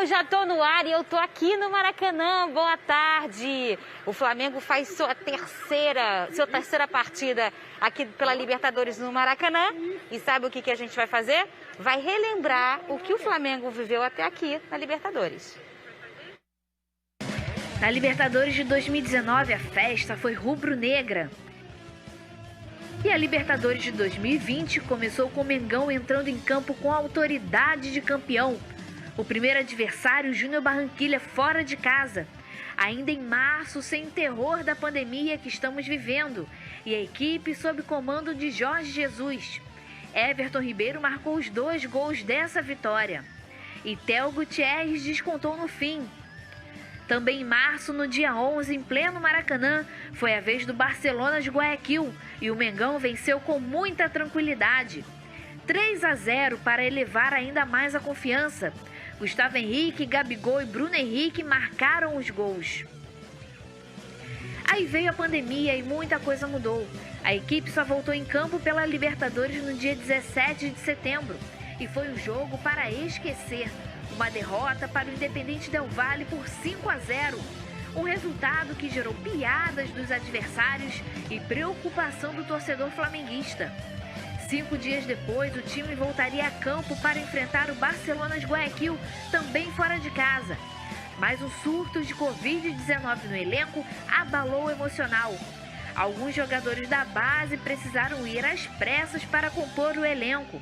já tô no ar e eu tô aqui no Maracanã. Boa tarde. O Flamengo faz sua terceira partida aqui pela Libertadores no Maracanã. E sabe o que a gente vai fazer? Vai relembrar o que o Flamengo viveu até aqui na Libertadores. Na Libertadores de 2019, a festa foi rubro-negra. E a Libertadores de 2020 começou com o Mengão entrando em campo com a autoridade de campeão. O primeiro adversário, Júnior Barranquilla, fora de casa. Ainda em março, sem o terror da pandemia que estamos vivendo. E a equipe sob comando de Jorge Jesus. Everton Ribeiro marcou os 2 gols dessa vitória. E Theo Gutierrez descontou no fim. Também em março, no dia 11, em pleno Maracanã, foi a vez do Barcelona de Guayaquil e o Mengão venceu com muita tranquilidade. 3-0 para elevar ainda mais a confiança. Gustavo Henrique, Gabigol e Bruno Henrique marcaram os gols. Aí veio a pandemia e muita coisa mudou. A equipe só voltou em campo pela Libertadores no dia 17 de setembro e foi um jogo para esquecer. Uma derrota para o Independente Del Valle por 5-0. Um resultado que gerou piadas dos adversários e preocupação do torcedor flamenguista. 5 dias depois, o time voltaria a campo para enfrentar o Barcelona de Guayaquil, também fora de casa. Mas o surto de Covid-19 no elenco abalou o emocional. Alguns jogadores da base precisaram ir às pressas para compor o elenco.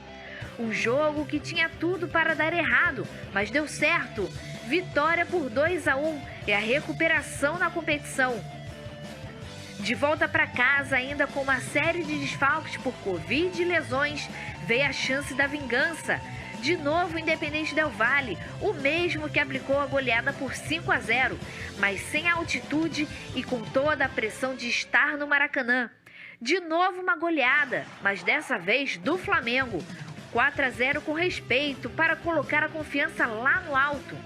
Um jogo que tinha tudo para dar errado, mas deu certo. Vitória por 2-1 e a recuperação na competição. De volta para casa, ainda com uma série de desfalques por Covid e lesões, veio a chance da vingança. De novo, o Independente Del Valle, o mesmo que aplicou a goleada por 5-0, mas sem altitude e com toda a pressão de estar no Maracanã. De novo uma goleada, mas dessa vez do Flamengo. 4-0 com respeito para colocar a confiança lá no alto.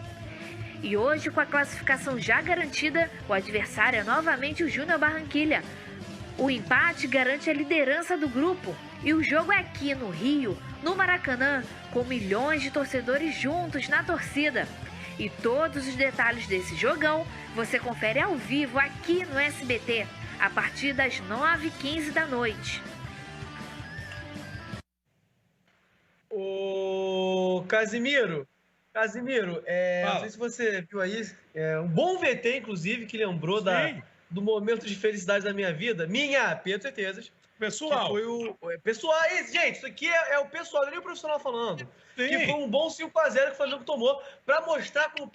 E hoje, com a classificação já garantida, o adversário é novamente o Júnior Barranquilla. O empate garante a liderança do grupo. E o jogo é aqui no Rio, no Maracanã, com milhões de torcedores juntos na torcida. E todos os detalhes desse jogão você confere ao vivo aqui no SBT, a partir das 9h15 da noite. Ô, Casimiro, não sei se você viu aí, um bom VT, inclusive, que lembrou do momento de felicidade da minha vida. Pedro Certezas. Pessoal. Foi pessoal, gente, isso aqui é o pessoal, não é nem o profissional falando. Sim. Que foi um bom 5-0 que o Flamengo tomou para mostrar como...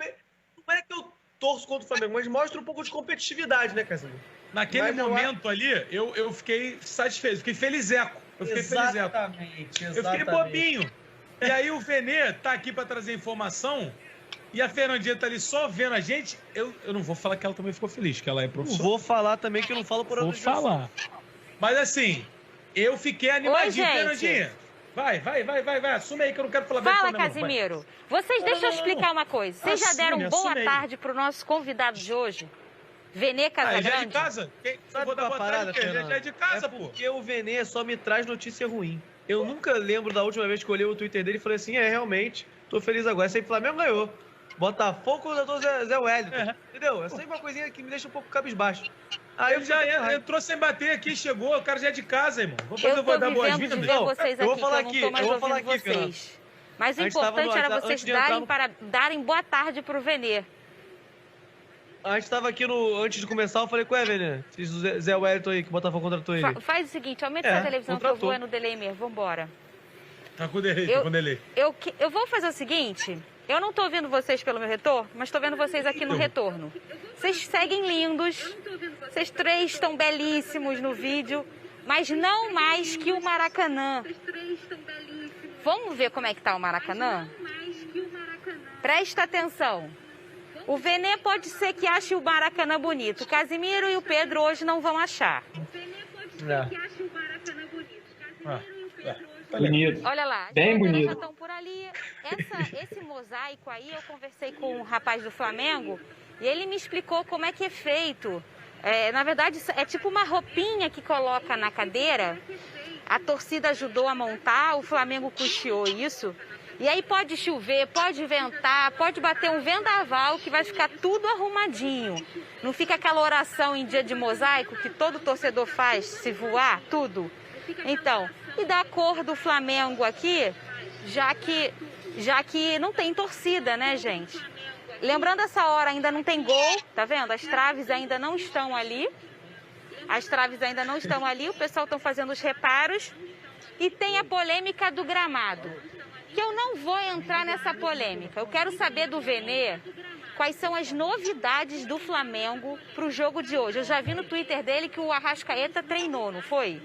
Não é que eu torço contra o Flamengo, mas mostra um pouco de competitividade, né, Casimiro? Naquele momento ali, eu fiquei satisfeito, fiquei felizeco. Exatamente. Eu fiquei bobinho. E aí o Venê tá aqui para trazer informação e a Fernandinha tá ali só vendo a gente. Eu não vou falar que ela também ficou feliz, que ela é profissional. Não vou falar também que eu não falo por outra pessoa. Vou falar. Mas assim, eu fiquei animadinho. Oi, Fernandinha, vai. Assume aí que eu não quero falar Fala, Casimiro. Deixa eu explicar uma coisa. Vocês já deram boa tarde pro nosso convidado de hoje? Venê Casagrande? Já é de casa? Sabe vou dar boa tarde, já é de casa, pô. Porque o Venê só me traz notícia ruim. Eu nunca lembro da última vez que eu olhei o Twitter dele e falei assim, realmente, tô feliz agora. Esse aí Flamengo ganhou. Botafogo usou Zé Wellington. Entendeu? É sempre uma coisinha que me deixa um pouco cabisbaixo. Aí ele já entrou sem bater aqui, chegou, o cara já é de casa, irmão. Eu vou dar boas-vindas. Eu vou falar aqui, vocês. Mas o importante era vocês darem boa tarde pro Venê. A gente tava aqui antes de começar, eu falei, qual é, Venê? O Zé Wellington aí, que o Botafogo contratou ele. Faz o seguinte, aumenta essa televisão que eu vou no delay mesmo, vambora. Tá com delay, tá com delay. Eu vou fazer o seguinte, eu não tô vendo vocês pelo meu retorno, mas tô vendo vocês aqui no retorno. Vocês seguem lindos, vocês três estão belíssimos no vídeo, mas não mais que o Maracanã. Vamos ver como é que tá o Maracanã? Presta atenção. O Venê pode ser que ache o Maracanã bonito. O Casimiro e o Pedro hoje não vão achar. Bonito. Olha lá, bem bonito. Já estão por ali. Esse mosaico aí, eu conversei com um rapaz do Flamengo e ele me explicou como é que é feito. Na verdade, é tipo uma roupinha que coloca na cadeira. A torcida ajudou a montar, o Flamengo custeou isso. E aí pode chover, pode ventar, pode bater um vendaval que vai ficar tudo arrumadinho. Não fica aquela oração em dia de mosaico que todo torcedor faz, se voar, tudo. Então, e da cor do Flamengo aqui, já que não tem torcida, né, gente? Lembrando, essa hora ainda não tem gol, tá vendo? As traves ainda não estão ali. As traves ainda não estão ali, o pessoal está fazendo os reparos. E tem a polêmica do gramado, que eu não vou entrar nessa polêmica. Eu quero saber do Venê quais são as novidades do Flamengo para o jogo de hoje. Eu já vi no Twitter dele que o Arrascaeta treinou, não foi?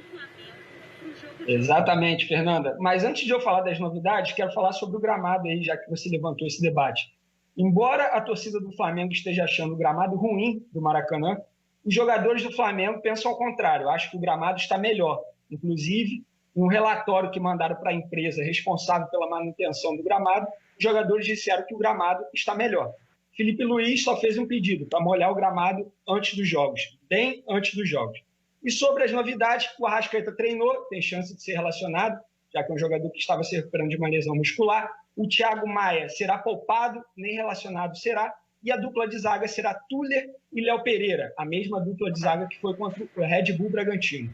Exatamente, Fernanda. Mas antes de eu falar das novidades, quero falar sobre o gramado aí, já que você levantou esse debate. Embora a torcida do Flamengo esteja achando o gramado ruim do Maracanã, os jogadores do Flamengo pensam ao contrário. Eu acho que o gramado está melhor. Inclusive, um relatório que mandaram para a empresa responsável pela manutenção do gramado, os jogadores disseram que o gramado está melhor. Felipe Luiz só fez um pedido para molhar o gramado antes dos jogos, bem antes dos jogos. E sobre as novidades, o Arrascaeta treinou, tem chance de ser relacionado, já que é um jogador que estava se recuperando de uma lesão muscular. O Thiago Maia será poupado, nem relacionado será. E a dupla de zaga será Tuller e Léo Pereira, a mesma dupla de zaga que foi contra o Red Bull Bragantino.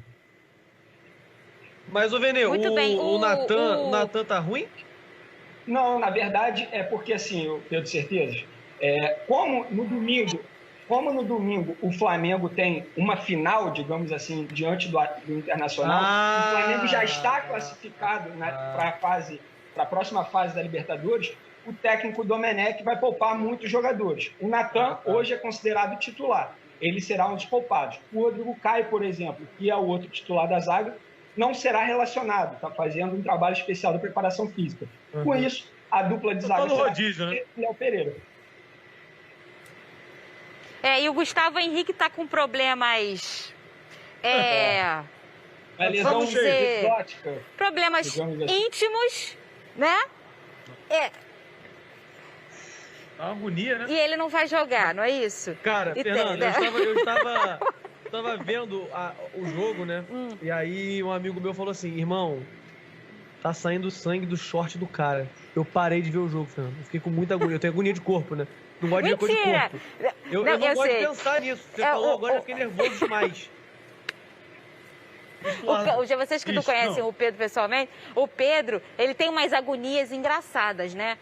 Mas, ô Venê, o Natan tá ruim? Não, na verdade, é porque, assim, Pedro Certezas, como no domingo o Flamengo tem uma final, digamos assim, diante do Internacional, o Flamengo já está classificado para a próxima fase da Libertadores, o técnico Domenech vai poupar muitos jogadores. O Natan hoje é considerado titular, ele será um dos poupados. O Rodrigo Caio, por exemplo, que é o outro titular da zaga, não será relacionado, está fazendo um trabalho especial de preparação física. Com isso, a dupla de zaga será rodízio, né? Léo Pereira. E o Gustavo Henrique está com problemas... Uma lesão vamos dizer, exótica. Problemas assim. íntimos, né? É uma agonia, né? E ele não vai jogar, não é isso? Cara, Fernanda, eu estava vendo o jogo, né? E aí um amigo meu falou assim, irmão, tá saindo sangue do short do cara. Eu parei de ver o jogo, Fernanda. Eu fiquei com muita agonia. Eu tenho agonia de corpo, né? Não gosto de ver coisa de corpo. Eu não gosto de pensar nisso. Você falou agora, eu fiquei nervoso demais. Vocês que não conhecem o Pedro pessoalmente, o Pedro, ele tem umas agonias engraçadas, né?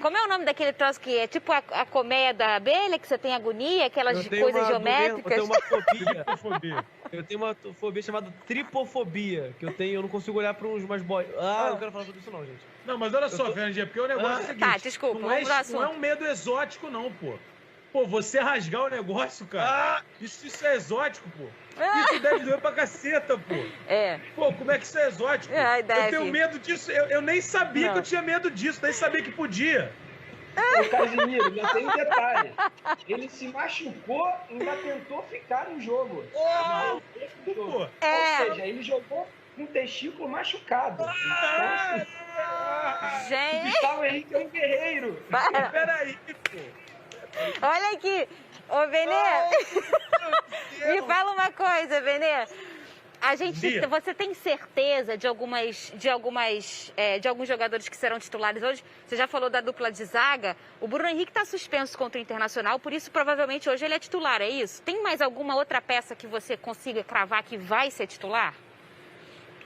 Como é o nome daquele troço que é tipo a colmeia da abelha, que você tem agonia, aquelas coisas geométricas? Eu tenho uma fobia. Eu tenho uma fobia chamada tripofobia, que eu não consigo olhar para umas boias. Eu não quero falar sobre isso não, gente. Não, mas olha só, Fernandinha, porque o negócio é o seguinte... Tá, desculpa, vamos pro assunto. Não é um medo exótico, não, pô. Pô, você rasgar o negócio, cara, isso é exótico, pô. Isso deve doer pra caceta, pô. Pô, como é que isso é exótico? Eu tenho medo disso. Eu nem sabia que eu tinha medo disso, nem sabia que podia. Ô, Casimiro, já tem um detalhe. Ele se machucou e ainda tentou ficar no jogo. Ou seja, ele jogou com o testículo machucado. Gente! O Gustavo Henrique é um guerreiro. Peraí, pô. Olha aqui, ô Venê, me fala uma coisa, Venê. Você tem certeza de alguns jogadores que serão titulares hoje? Você já falou da dupla de zaga. O Bruno Henrique está suspenso contra o Internacional, por isso provavelmente hoje ele é titular, é isso? Tem mais alguma outra peça que você consiga cravar que vai ser titular?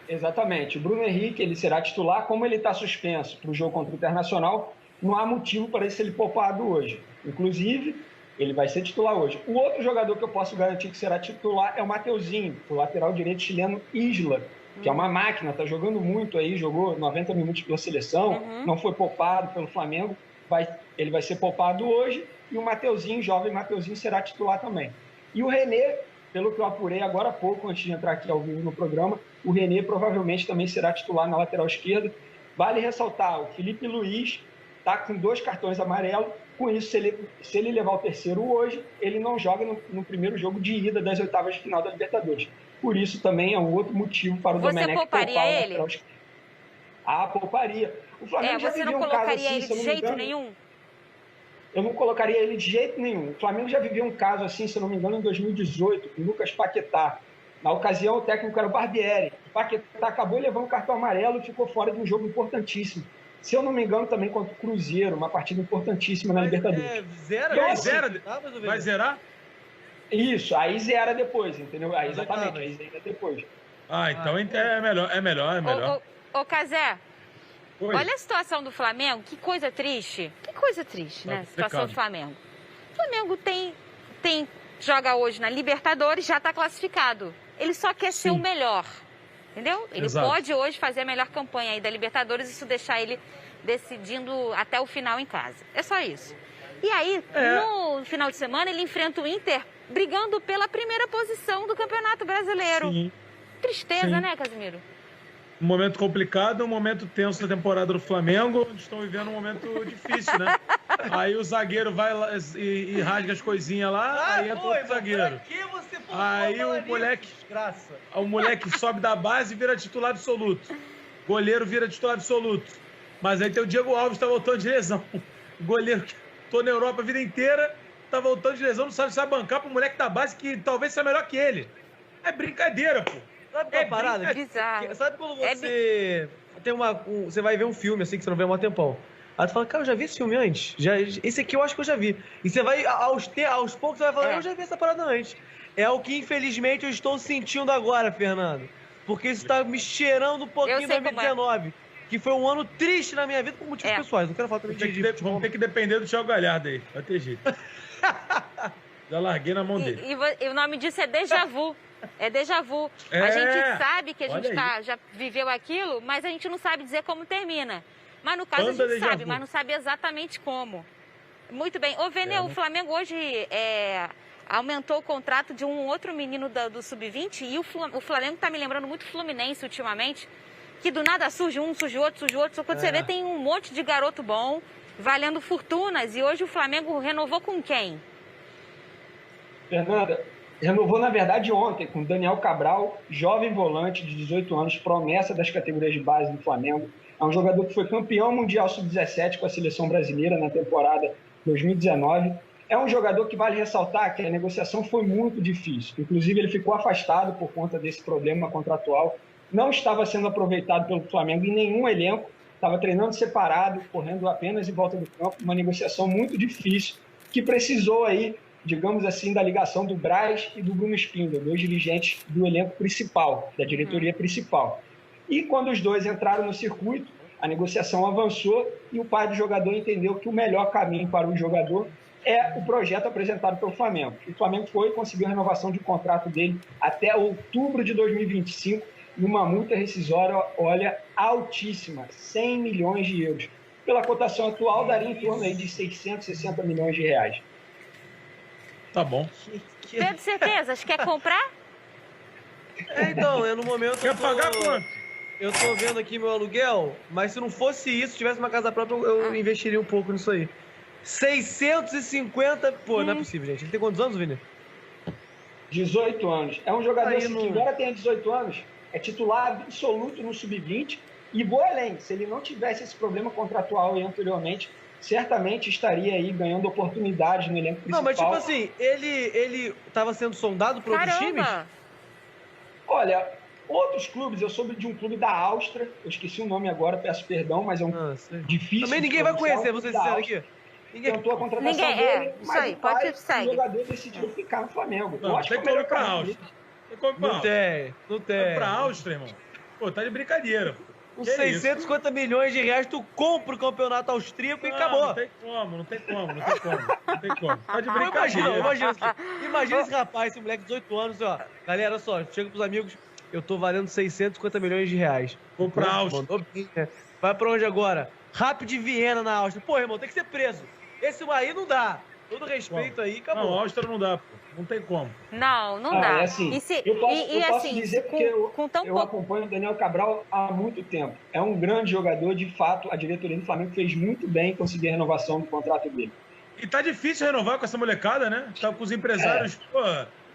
Exatamente. O Bruno Henrique ele será titular, como ele está suspenso para o jogo contra o Internacional, não há motivo para ele ser poupado hoje. Inclusive, ele vai ser titular hoje. O outro jogador que eu posso garantir que será titular é o Mateuzinho, o lateral direito chileno Isla, que é uma máquina, está jogando muito aí, jogou 90 minutos pela seleção, não foi poupado pelo Flamengo, ele vai ser poupado hoje, e o Mateuzinho, jovem Mateuzinho, será titular também. E o René, pelo que eu apurei agora há pouco, antes de entrar aqui ao vivo no programa, o René provavelmente também será titular na lateral esquerda. Vale ressaltar, o Felipe Luiz está com 2 cartões amarelos. Com isso, se ele levar o terceiro hoje, ele não joga no primeiro jogo de ida das oitavas de final da Libertadores. Por isso também é um outro motivo para o Domenech poupar pouparia ele? Pouparia. O Flamengo já você viveu não um caso colocaria assim, ele de jeito nenhum? Eu não colocaria ele de jeito nenhum. O Flamengo já viveu um caso assim, se eu não me engano, em 2018, com o Lucas Paquetá. Na ocasião, o técnico era o Barbieri. O Paquetá acabou levando o cartão amarelo e ficou fora de um jogo importantíssimo. Se eu não me engano, também contra o Cruzeiro, uma partida importantíssima na Libertadores. Vai zerar? Isso, aí zera depois, entendeu? Aí, exatamente, aí zera depois. Então é melhor. Ô, Cazé, olha a situação do Flamengo, que coisa triste. Que coisa triste, né? A situação do Flamengo. O Flamengo joga hoje na Libertadores, já está classificado. Ele só quer ser o melhor, entendeu? Ele pode hoje fazer a melhor campanha aí da Libertadores e isso deixar ele decidindo até o final em casa. É só isso. E aí, no final de semana, ele enfrenta o Inter brigando pela primeira posição do Campeonato Brasileiro. Sim. Tristeza, né, Casimiro? Um momento complicado, um momento tenso da temporada do Flamengo, onde estão vivendo um momento difícil, né? Aí o zagueiro vai lá e rasga as coisinhas lá, aí entra outro zagueiro. Aí o moleque sobe da base e vira titular absoluto. Goleiro vira titular absoluto. Mas aí tem o Diego Alves, tá voltando de lesão. O goleiro que tô na Europa a vida inteira, tá voltando de lesão, não sabe se vai bancar pro moleque da base que talvez seja melhor que ele. É brincadeira, pô. Sabe qual é a parada? Bizarro. Sabe quando você tem você vai ver um filme assim que você não vê há um tempão. Aí tu fala, cara, eu já vi esse filme antes. Esse aqui eu acho que eu já vi. E você vai, aos poucos, você vai falar, eu já vi essa parada antes. É o que, infelizmente, eu estou sentindo agora, Fernando. Porque isso tá me cheirando um pouquinho em 2019. Que foi um ano triste na minha vida por motivos pessoais. Não quero falar também Vamos ter que depender do Thiago Galhardo aí. Vai ter jeito. Já larguei na mão dele. E o nome disso é déjà vu. É déjà vu. A gente sabe que a gente já viveu aquilo, mas a gente não sabe dizer como termina. Mas no caso a gente sabe, mas não sabe exatamente como. Muito bem. Ô, Vene, o Flamengo hoje aumentou o contrato de um outro menino do Sub-20 e o Flamengo tá me lembrando muito Fluminense ultimamente, que do nada surge um, surge outro. Só quando você vê, tem um monte de garoto bom, valendo fortunas. E hoje o Flamengo renovou com quem? Fernanda, renovou, na verdade, ontem com Daniel Cabral, jovem volante de 18 anos, promessa das categorias de base do Flamengo. É um jogador que foi campeão mundial sub-17 com a seleção brasileira na temporada 2019. É um jogador que vale ressaltar que a negociação foi muito difícil. Inclusive, ele ficou afastado por conta desse problema contratual. Não estava sendo aproveitado pelo Flamengo em nenhum elenco. Estava treinando separado, correndo apenas em volta do campo. Uma negociação muito difícil que precisou aí, digamos assim, da ligação do Braz e do Bruno Spindler, dois dirigentes do elenco principal, da diretoria principal. E quando os dois entraram no circuito, a negociação avançou e o pai do jogador entendeu que o melhor caminho para o jogador é o projeto apresentado pelo Flamengo. O Flamengo conseguiu a renovação de contrato dele até outubro de 2025 e uma multa rescisória, olha, altíssima, 100 milhões de euros. Pela cotação atual, daria em torno aí de 660 milhões de reais. Tá bom. Pedro Certezas, quer comprar? Então, no momento... Quer pagar quanto? Eu tô vendo aqui meu aluguel, mas se não fosse isso, se tivesse uma casa própria, eu investiria um pouco nisso aí. 650... Pô, não é possível, gente. Ele tem quantos anos, Vini? 18 anos. É um jogador que, embora tenha 18 anos, é titular absoluto no Sub-20. E vou além, se ele não tivesse esse problema contratual aí anteriormente, certamente estaria aí ganhando oportunidades no elenco principal. Não, mas tipo assim, ele estava sendo sondado por outros times? Olha, outros clubes, eu soube de um clube da Áustria, eu esqueci o nome agora, peço perdão, mas é um difícil. Também ninguém vai conhecer, vocês disseram aqui. Ninguém tentou a contratação dele, mas o jogador decidiu ficar no Flamengo. Não, tem como ir pra Áustria. Não tem. Vai pra Áustria, irmão. Pô, tá de brincadeira. Com 650 milhões de reais, tu compra o campeonato austríaco e acabou. Não tem como. Tá de brincadeira. Imagina esse rapaz, esse moleque de 18 anos, ó. Galera, olha só, chega pros amigos, eu tô valendo 650 milhões de reais. Vou pra Áustria. Vai pra onde agora? Rapid Viena na Áustria. Pô, irmão, tem que ser preso. Esse aí não dá. Todo respeito aí, acabou. Não, Áustria não dá, pô. Não tem como. Não dá. É assim, eu posso dizer porque eu acompanho o Daniel Cabral há muito tempo. É um grande jogador, de fato, a diretoria do Flamengo fez muito bem em conseguir a renovação do contrato dele. E tá difícil renovar com essa molecada, né? Tá com os empresários,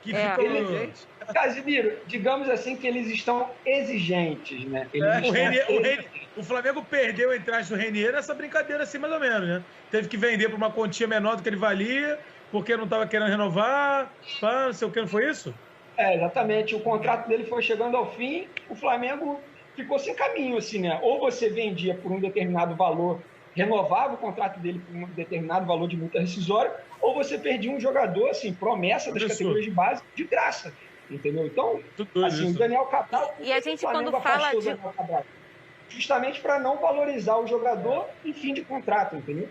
que ficam... Casimiro, digamos assim que eles estão exigentes, né? O Flamengo perdeu, entre aspas, o Renier nessa brincadeira assim, mais ou menos, né? Teve que vender por uma quantia menor do que ele valia, porque não estava querendo renovar, não sei o que, não foi isso? Exatamente. O contrato dele foi chegando ao fim, o Flamengo ficou sem caminho, assim, né? Ou você vendia por um determinado valor, renovava o contrato dele por um determinado valor de multa rescisória, ou você perdia um jogador, assim, promessa das categorias de base, de graça, entendeu? Então, assim, o Daniel Cabral... E a gente, quando fala de... Daniel Cabral? Justamente para não valorizar o jogador em fim de contrato, entendeu?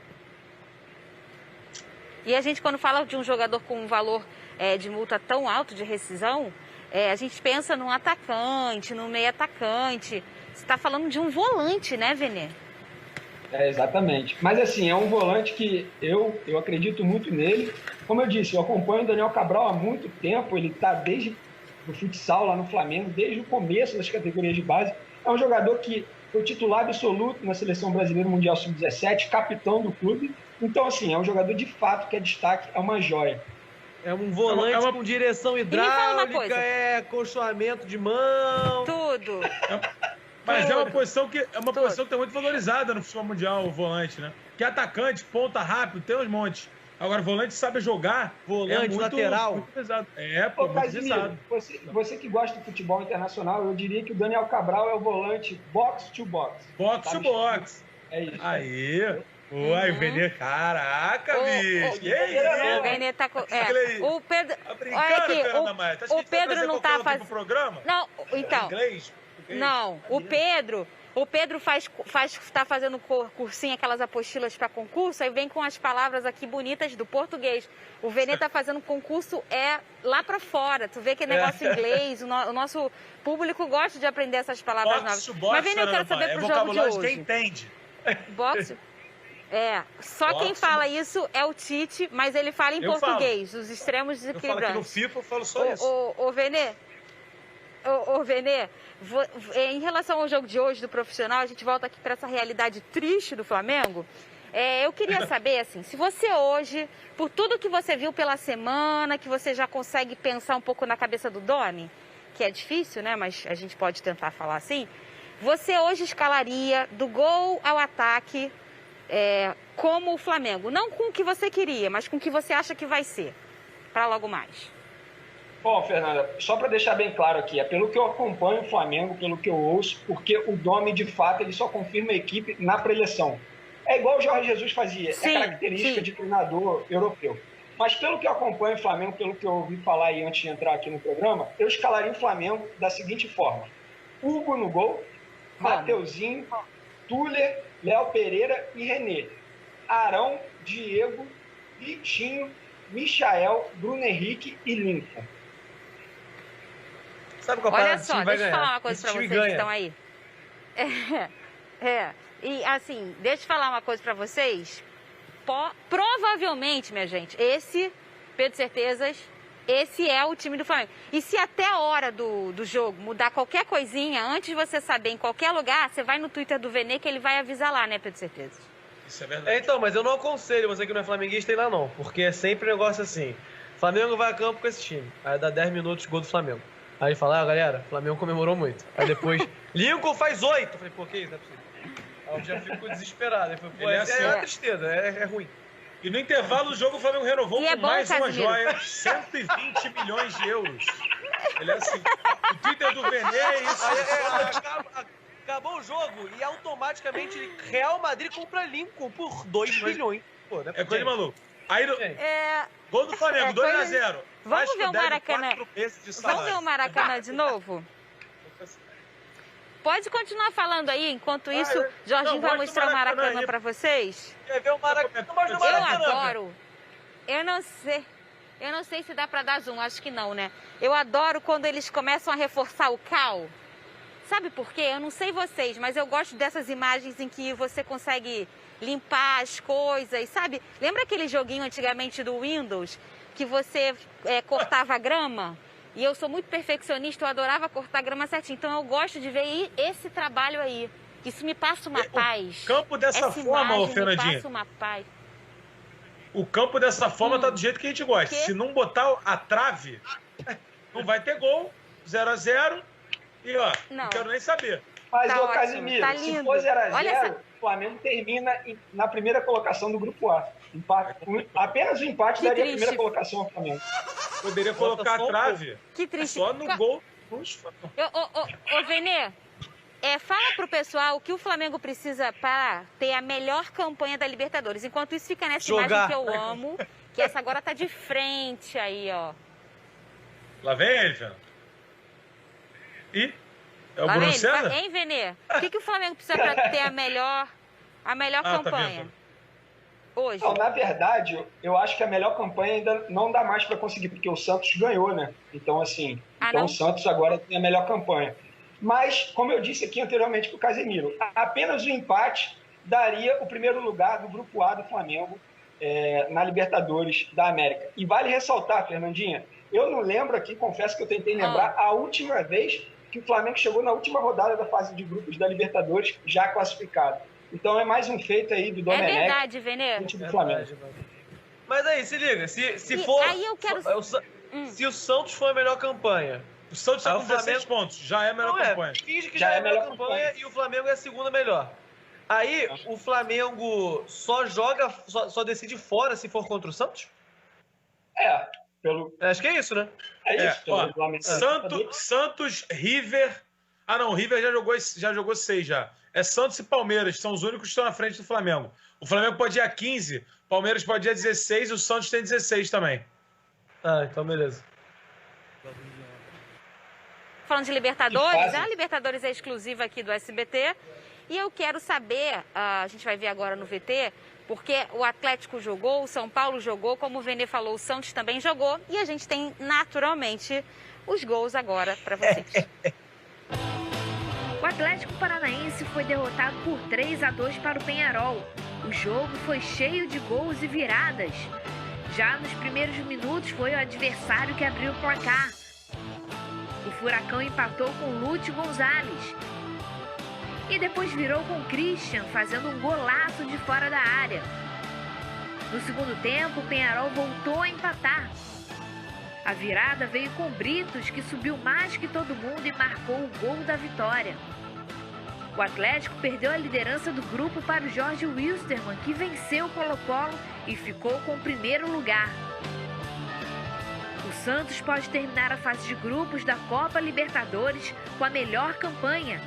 E a gente, quando fala de um jogador com um valor de multa tão alto de rescisão, a gente pensa num atacante, num meio atacante. Você está falando de um volante, né, Venê? Exatamente. Mas, assim, é um volante que eu acredito muito nele. Como eu disse, eu acompanho o Daniel Cabral há muito tempo. Ele está desde o futsal lá no Flamengo, desde o começo das categorias de base. É um jogador que foi titular absoluto na Seleção Brasileira Mundial Sub-17, capitão do clube. Então, assim, é um jogador de fato que é destaque, é uma joia. É um volante com direção hidráulica, acolchoamento de mão. Tudo. Mas é uma posição que está muito valorizada no futebol mundial, o volante, né? Que atacante, ponta rápido, tem uns montes. Agora, volante sabe jogar. Volante, muito, lateral. Muito pesado. Muito pesado. Você que gosta de futebol internacional, eu diria que o Daniel Cabral é o volante box to box. Box to box. É isso. Aí. Uai, o Venê, caraca, bicho. Que isso? O Venê tá com... O Pedro... Olha aqui, o Pedro não tá fazendo... programa? Não, então... Inglês? Não, o Pedro tá fazendo cursinho, aquelas apostilas para concurso, aí vem com as palavras aqui bonitas do português. O Venê tá fazendo concurso lá para fora. Tu vê que é negócio inglês, o nosso público gosta de aprender essas palavras novas. Mas, Venê, eu quero saber pro jogo de hoje. Quem entende. Boxe? Só quem fala isso é o Tite, mas ele fala em português, os extremos desequilibrantes. Eu falo aqui no FIFA, eu falo só isso. Ô Venê, em relação ao jogo de hoje do profissional, a gente volta aqui para essa realidade triste do Flamengo. Eu queria saber, assim, se você hoje, por tudo que você viu pela semana, que você já consegue pensar um pouco na cabeça do Doni, que é difícil, né, mas a gente pode tentar falar assim, você hoje escalaria do gol ao ataque como o Flamengo, não com o que você queria, mas com o que você acha que vai ser, para logo mais. Bom, Fernanda, só para deixar bem claro aqui, é pelo que eu acompanho o Flamengo, pelo que eu ouço, porque o Domi, de fato, ele só confirma a equipe na preleção. É igual o Jorge Jesus fazia, é característica de treinador europeu. Mas pelo que eu acompanho o Flamengo, pelo que eu ouvi falar aí antes de entrar aqui no programa, eu escalaria o Flamengo da seguinte forma. Hugo no gol, Mateuzinho, Tuller, Léo Pereira e René. Arão, Diego, Vitinho, Michael, Bruno Henrique e Lincoln. Sabe qual Olha só, deixa eu falar uma coisa pra vocês que estão aí. E assim, deixa eu falar uma coisa pra vocês. Provavelmente, minha gente, Pedro Certezas, esse é o time do Flamengo. E se até a hora do jogo mudar qualquer coisinha, antes de você saber em qualquer lugar, você vai no Twitter do Venê que ele vai avisar lá, né, Pedro Certezas? Isso é verdade. Então, mas eu não aconselho você que não é flamenguista ir lá não, porque é sempre um negócio assim. Flamengo vai a campo com esse time. Aí dá 10 minutos gol do Flamengo. Aí fala, galera, o Flamengo comemorou muito. Aí depois, Lincoln faz 8. Eu falei, pô, que isso? Não é possível. Aí eu já fico desesperado. Aí falei, pô, é uma tristeza, é ruim. E no intervalo do jogo o Flamengo renovou com mais uma joia, 120 milhões de euros. Ele é assim, o Twitter do Venê é isso. Acabou o jogo e automaticamente Real Madrid compra Lincoln por 2 milhões. Pô, é coisa de maluco. Aí, gol do Flamengo, 2-0. Vamos ver o Maracanã. Vamos ver o Maracanã de novo? Pode continuar falando aí, enquanto isso, Jorginho vai mostrar o Maracanã pra vocês. Quer ver o Maracanã? Eu adoro. Eu não sei se dá pra dar zoom, acho que não, né? Eu adoro quando eles começam a reforçar o cal. Sabe por quê? Eu não sei vocês, mas eu gosto dessas imagens em que você consegue limpar as coisas, sabe? Lembra aquele joguinho antigamente do Windows que você cortava a grama? E eu sou muito perfeccionista, eu adorava cortar a grama certinho. Então eu gosto de ver esse trabalho aí. Isso me passa uma paz. O campo dessa forma, ô Fernandinho. Me passa uma paz. O campo dessa forma tá do jeito que a gente gosta. Se não botar a trave, não vai ter gol. 0-0. E ó, não quero nem saber. Mas, ô Casimiro, tá se for 0-0, o Flamengo termina na primeira colocação do Grupo A. Apenas o empate daria a primeira colocação ao Flamengo. Poderia colocar a trave. Que triste. Só no gol. Ô, Venê, fala pro pessoal o que o Flamengo precisa para ter a melhor campanha da Libertadores. Enquanto isso, fica nessa imagem que eu amo, que essa agora tá de frente aí, ó. Lá vem ele, Fernando. Ih, é o Lá Bruno César? Hein, Venê? O que o Flamengo precisa para ter a melhor campanha? Tá hoje. Não, na verdade, eu acho que a melhor campanha ainda não dá mais para conseguir, porque o Santos ganhou, né? Então, assim, o Santos agora tem a melhor campanha. Mas, como eu disse aqui anteriormente para o Casemiro, apenas o empate daria o primeiro lugar do Grupo A do Flamengo na Libertadores da América. E vale ressaltar, Fernandinha, eu não lembro aqui, confesso que eu tentei lembrar, a última vez que o Flamengo chegou na última rodada da fase de grupos da Libertadores já classificado. Então é mais um feito aí do Domenech. É verdade, Venê. Do Flamengo. Mas aí, se liga, se for... Aí eu quero... Se o Santos for a melhor campanha... O Santos está com 16 pontos, já é a melhor campanha. Finge que já é a melhor campanha e o Flamengo é a segunda melhor. Aí, o Flamengo só decide fora se for contra o Santos? Acho que é isso, né? É isso. Santos, River... Ah, não, o River já jogou 6 já. É Santos e Palmeiras, são os únicos que estão na frente do Flamengo. O Flamengo pode ir a 15, o Palmeiras pode ir a 16 e o Santos tem 16 também. Ah, então beleza. Falando de Libertadores, a Libertadores é exclusiva aqui do SBT. E eu quero saber, a gente vai ver agora no VT, porque o Atlético jogou, o São Paulo jogou, como o Venê falou, o Santos também jogou. E a gente tem, naturalmente, os gols agora para vocês. O Atlético Paranaense foi derrotado por 3-2 para o Peñarol. O jogo foi cheio de gols e viradas. Já nos primeiros minutos foi o adversário que abriu o placar. O Furacão empatou com Lúcio Gonzalez. E depois virou com Christian, fazendo um golaço de fora da área. No segundo tempo, o Peñarol voltou a empatar. A virada veio com Britos, que subiu mais que todo mundo e marcou o gol da vitória. O Atlético perdeu a liderança do grupo para o Jorge Wilstermann, que venceu o Colo-Colo e ficou com o primeiro lugar. O Santos pode terminar a fase de grupos da Copa Libertadores com a melhor campanha.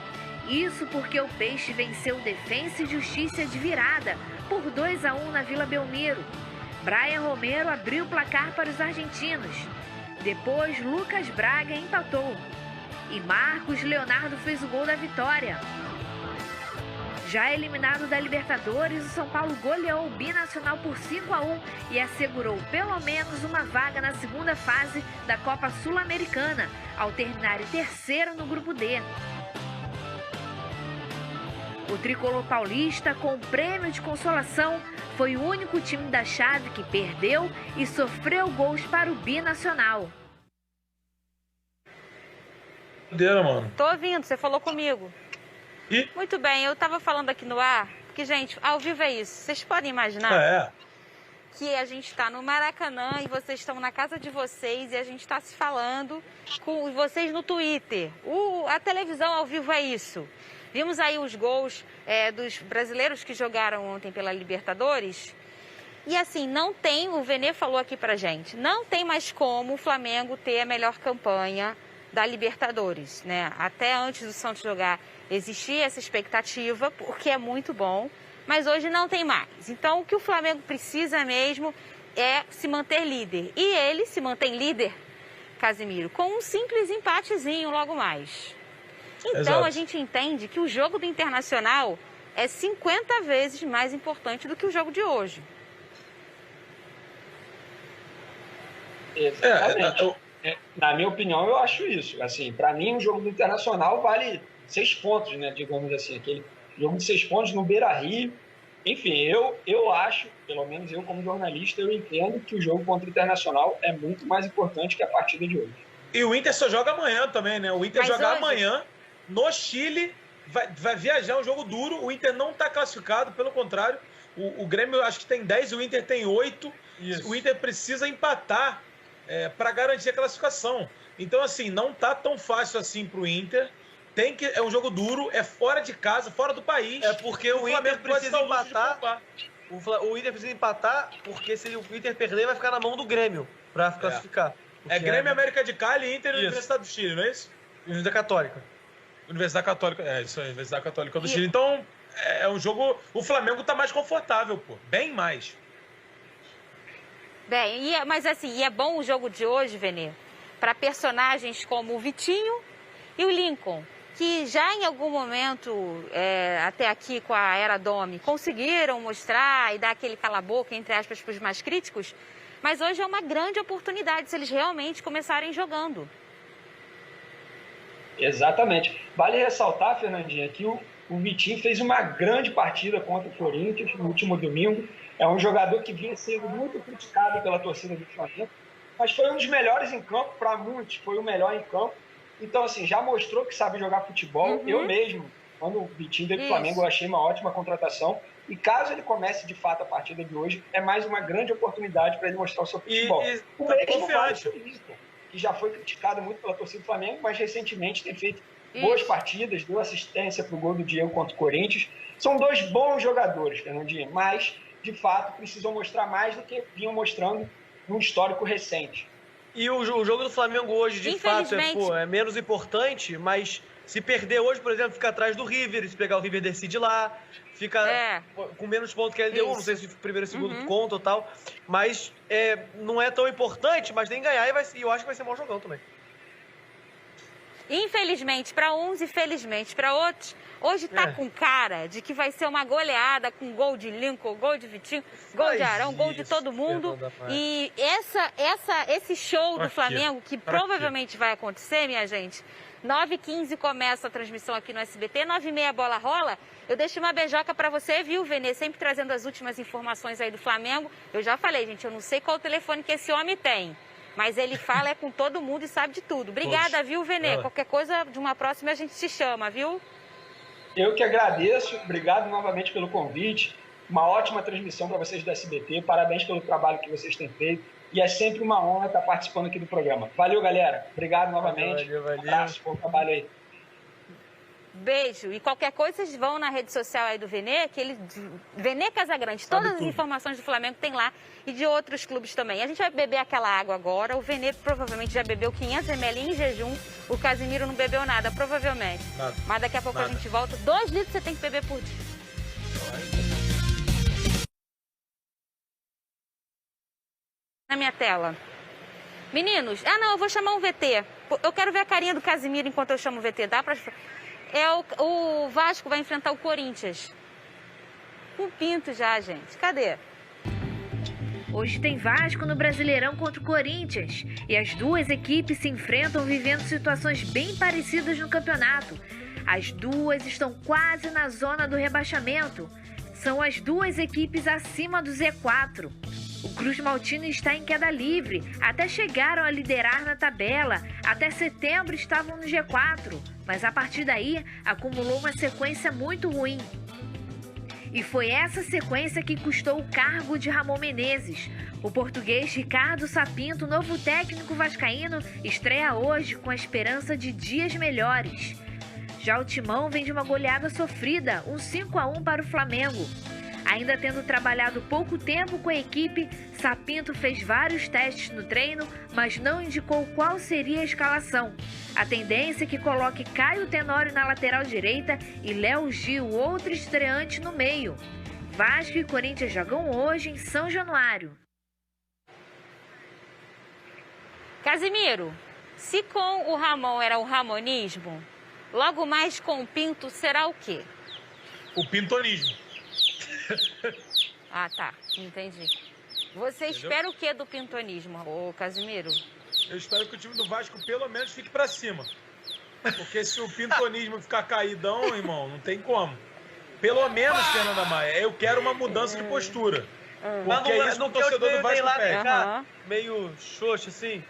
Isso porque o Peixe venceu o Defensa e Justiça de virada por 2-1 na Vila Belmiro. Brian Romero abriu o placar para os argentinos. Depois, Lucas Braga empatou. E Marcos Leonardo fez o gol da vitória. Já eliminado da Libertadores, o São Paulo goleou o Binacional por 5-1 e assegurou pelo menos uma vaga na segunda fase da Copa Sul-Americana, ao terminar em terceiro no Grupo D. O tricolor paulista, com prêmio de consolação, foi o único time da chave que perdeu e sofreu gols para o Binacional. Mano. Tô ouvindo, você falou comigo. E? Muito bem, eu tava falando aqui no ar, porque, gente, ao vivo é isso. Vocês podem imaginar que a gente tá no Maracanã e vocês estão na casa de vocês e a gente tá se falando com vocês no Twitter. A televisão ao vivo é isso. Vimos aí os gols dos brasileiros que jogaram ontem pela Libertadores. E assim, não tem, o Venê falou aqui pra gente, não tem mais como o Flamengo ter a melhor campanha da Libertadores, né? Até antes do Santos jogar existia essa expectativa, porque é muito bom, mas hoje não tem mais. Então o que o Flamengo precisa mesmo é se manter líder. E ele se mantém líder, Casemiro, com um simples empatezinho logo mais. Então a gente entende que o jogo do Internacional é 50 vezes mais importante do que o jogo de hoje. Exatamente. Na minha opinião, eu acho isso. Assim, para mim, o jogo do Internacional vale 6 pontos, né? Digamos assim, aquele jogo de 6 pontos no Beira-Rio. Enfim, eu acho, pelo menos eu como jornalista, eu entendo que o jogo contra o Internacional é muito mais importante que a partida de hoje. E o Inter só joga amanhã também, né? O Inter joga amanhã no Chile, vai viajar um jogo duro. O Inter não está classificado, pelo contrário. O Grêmio acho que tem 10, o Inter tem 8. Isso. O Inter precisa empatar para garantir a classificação. Então, assim, não tá tão fácil assim pro Inter. É um jogo duro, é fora de casa, fora do país. É porque o Inter precisa empatar. O Inter precisa empatar, porque se o Inter perder, vai ficar na mão do Grêmio para classificar. Grêmio, América de Cali, Inter e Universidade do Chile, não é isso? Universidade Católica. Universidade Católica, isso aí, Universidade Católica do Chile. Então, é um jogo... O Flamengo tá mais confortável, pô. Bem mais. Bem, mas assim, é bom o jogo de hoje, Vene, para personagens como o Vitinho e o Lincoln, que já em algum momento, até aqui com a Era Domi, conseguiram mostrar e dar aquele cala-boca, entre aspas, para os mais críticos, mas hoje é uma grande oportunidade se eles realmente começarem jogando. Exatamente. Vale ressaltar, Fernandinha, que o Vitinho fez uma grande partida contra o Corinthians no último domingo. É um jogador que vinha sendo muito criticado pela torcida do Flamengo, mas foi um dos melhores em campo, para muitos foi o melhor em campo. Então, assim, já mostrou que sabe jogar futebol. Eu mesmo, quando o Vitinho veio do Flamengo, eu achei uma ótima contratação. E caso ele comece de fato a partida de hoje, é mais uma grande oportunidade para ele mostrar o seu futebol. O mesmo vale o Lincoln, que já foi criticado muito pela torcida do Flamengo, mas recentemente tem feito boas partidas, deu assistência para o gol do Diego contra o Corinthians. São dois bons jogadores, Fernandinho, mas, de fato, precisam mostrar mais do que vinham mostrando num histórico recente. E o jogo do Flamengo hoje, de fato, é menos importante, mas se perder hoje, por exemplo, fica atrás do River, se pegar o River decide lá, fica com menos pontos que a LDU, não sei se o primeiro e segundo conta ou tal, mas não é tão importante, mas tem que ganhar e eu acho que vai ser um bom jogão também. Infelizmente para uns e felizmente para outros, hoje tá com cara de que vai ser uma goleada com gol de Lincoln, gol de Vitinho, gol de Arão, gol de todo mundo. E esse show do Flamengo, que provavelmente vai acontecer, minha gente, 9h15 começa a transmissão aqui no SBT, 9h30 a bola rola. Eu deixo uma beijoca para você, viu, Vene? Sempre trazendo as últimas informações aí do Flamengo. Eu já falei, gente, eu não sei qual telefone que esse homem tem. Mas ele fala com todo mundo e sabe de tudo. Obrigada, viu, Vene? Qualquer coisa, de uma próxima, a gente te chama, viu? Eu que agradeço. Obrigado novamente pelo convite. Uma ótima transmissão para vocês do SBT. Parabéns pelo trabalho que vocês têm feito. E é sempre uma honra estar participando aqui do programa. Valeu, galera. Obrigado novamente. Valeu. Abraço, bom trabalho aí. Beijo. E qualquer coisa, vocês vão na rede social aí do Vene, que ele... Vene Casagrande. Todas as informações do Flamengo tem lá e de outros clubes também. A gente vai beber aquela água agora. O Vene provavelmente já bebeu 500 ml em jejum. O Casimiro não bebeu nada, provavelmente. Nada. Mas daqui a pouco a gente volta. 2 litros você tem que beber por dia. Na minha tela. Meninos, eu vou chamar um VT. Eu quero ver a carinha do Casimiro enquanto eu chamo o VT. Dá pra... O Vasco vai enfrentar o Corinthians. Com pinto já, gente. Cadê? Hoje tem Vasco no Brasileirão contra o Corinthians. E as duas equipes se enfrentam vivendo situações bem parecidas no campeonato. As duas estão quase na zona do rebaixamento. São as duas equipes acima do Z4. O Cruz Maltino está em queda livre, até chegaram a liderar na tabela, até setembro estavam no G4, mas a partir daí acumulou uma sequência muito ruim. E foi essa sequência que custou o cargo de Ramon Menezes. O português Ricardo Sapinto, novo técnico vascaíno, estreia hoje com a esperança de dias melhores. Já o Timão vem de uma goleada sofrida, um 5-1 para o Flamengo. Ainda tendo trabalhado pouco tempo com a equipe, Sapinto fez vários testes no treino, mas não indicou qual seria a escalação. A tendência é que coloque Caio Tenório na lateral direita e Léo Gil, outro estreante, no meio. Vasco e Corinthians jogam hoje em São Januário. Casimiro, se com o Ramon era o ramonismo, logo mais com o Pinto será o quê? O pintonismo. Ah, tá. Entendi. Você espera o que do pintonismo, ô Casimiro? Eu espero que o time do Vasco pelo menos fique pra cima. Porque se o pintonismo ficar caidão, irmão, não tem como. Pelo menos, Fernanda Maia, eu quero uma mudança de postura. Porque é isso que o torcedor do Vasco pede. Meio xoxo, assim?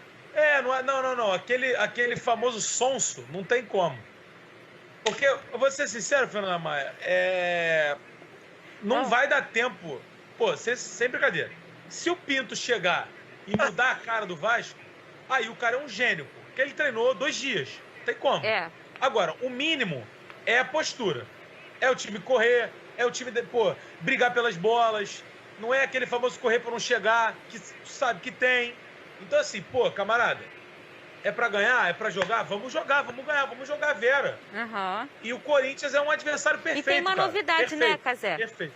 Não. Aquele famoso sonso, não tem como. Porque, eu vou ser sincero, Fernanda Maia, não vai dar tempo. Pô, sem brincadeira. Se o Pinto chegar e mudar a cara do Vasco, aí o cara é um gênio, pô. Porque ele treinou 2 dias. Não tem como. Agora, o mínimo é a postura. É o time correr, é o time, brigar pelas bolas. Não é aquele famoso correr por não chegar, que tu sabe que tem. Então, assim, camarada, É pra ganhar? É pra jogar? Vamos jogar, vamos ganhar, vamos jogar a Vera. E o Corinthians é um adversário perfeito, E tem uma novidade, perfeito, né, Cazé? Perfeito.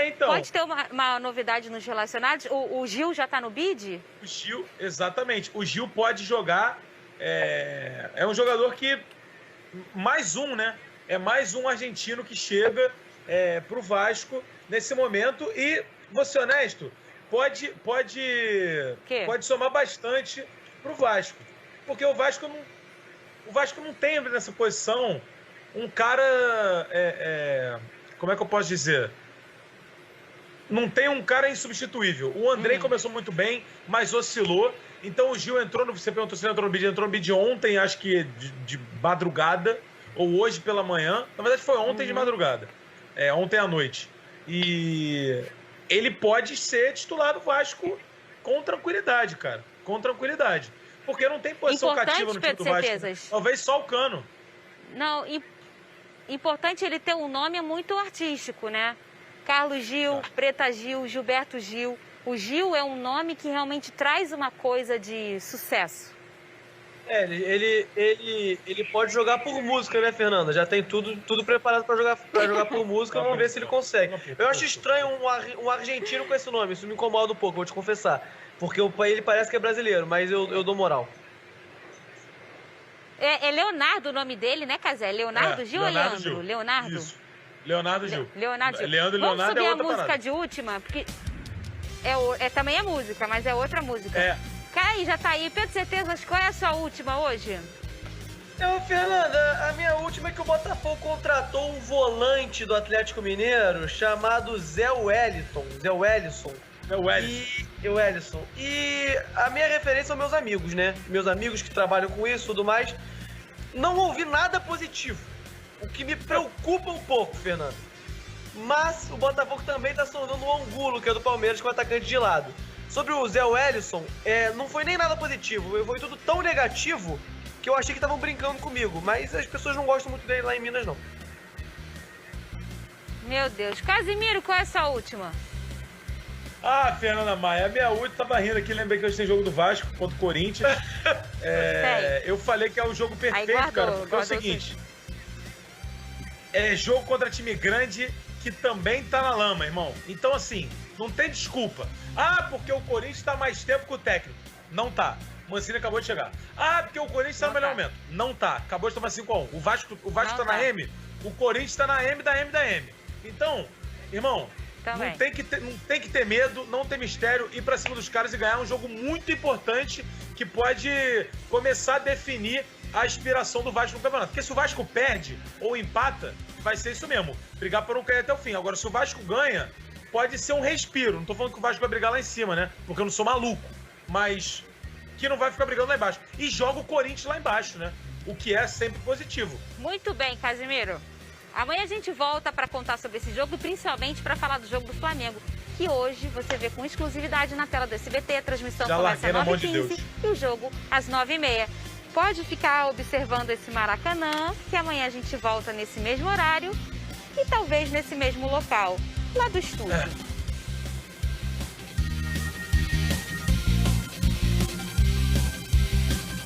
Então. Pode ter uma novidade nos relacionados? O Gil já tá no bid? O Gil, exatamente. O Gil pode jogar. É um jogador que... Mais um, né? É mais um argentino que chega pro Vasco nesse momento. E, vou ser honesto, pode somar bastante pro Vasco. Porque o Vasco não tem nessa posição um cara... como é que eu posso dizer? Não tem um cara insubstituível. O Andrei começou muito bem, mas oscilou. Então o Gil entrou você perguntou se ele entrou no bid ontem, acho que de madrugada, ou hoje pela manhã. Na verdade foi ontem de madrugada. Ontem à noite. E ele pode ser titular do Vasco com tranquilidade, cara. Com tranquilidade. Porque não tem posição cativa no time do Vasco. Talvez só o Cano. Não, importante ele ter um nome muito artístico, né? Carlos Gil, Preta Gil, Gilberto Gil. O Gil é um nome que realmente traz uma coisa de sucesso. Ele pode jogar por música, né, Fernanda? Já tem tudo preparado para jogar por música. Vamos ver se ele consegue. Eu acho estranho um argentino com esse nome. Isso me incomoda um pouco, vou te confessar. Porque ele parece que é brasileiro, mas eu dou moral. É Leonardo o nome dele, né, Cazé? Leonardo Gil ou Leandro? Gil. Leonardo? Isso. Leonardo Gil. Leonardo Gil. Vamos subir a música de última? Porque também é música, mas é outra música. Kai, já tá aí. Pedro Certezas, qual é a sua última hoje? Fernanda, a minha última é que o Botafogo contratou um volante do Atlético Mineiro chamado Zé Wellison. E a minha referência são meus amigos, né? Meus amigos que trabalham com isso e tudo mais. Não ouvi nada positivo. O que me preocupa um pouco, Fernando. Mas o Botafogo também está sondando o Angulo, que é do Palmeiras, com o atacante de lado. Sobre o Zé Wellison, não foi nem nada positivo. Foi tudo tão negativo que eu achei que estavam brincando comigo. Mas as pessoas não gostam muito dele lá em Minas, não. Meu Deus. Casimiro, qual é a sua última? Fernanda Maia, a minha última, tava rindo aqui, lembrei que hoje tem jogo do Vasco contra o Corinthians. Eu falei que é o jogo perfeito, cara, porque é o seguinte... É jogo contra time grande que também tá na lama, irmão. Então, assim, não tem desculpa. Porque o Corinthians tá mais tempo com o técnico. Não tá. O Mancini acabou de chegar. Porque o Corinthians tá no melhor momento. Não tá. Acabou de tomar 5-1. O Vasco tá na M, o Corinthians tá na M da M da M. Então, irmão, não tem que ter medo, não tem mistério, ir pra cima dos caras e ganhar um jogo muito importante que pode começar a definir a aspiração do Vasco no campeonato. Porque se o Vasco perde ou empata, vai ser isso mesmo. Brigar por não cair até o fim. Agora, se o Vasco ganha, pode ser um respiro. Não tô falando que o Vasco vai brigar lá em cima, né? Porque eu não sou maluco. Mas que não vai ficar brigando lá embaixo. E joga o Corinthians lá embaixo, né? O que é sempre positivo. Muito bem, Casimiro. Amanhã a gente volta para contar sobre esse jogo, principalmente para falar do jogo do Flamengo, que hoje você vê com exclusividade na tela do SBT. A transmissão começa às 9h15 e o jogo às 9h30. Pode ficar observando esse Maracanã, que amanhã a gente volta nesse mesmo horário e talvez nesse mesmo local, lá do estúdio.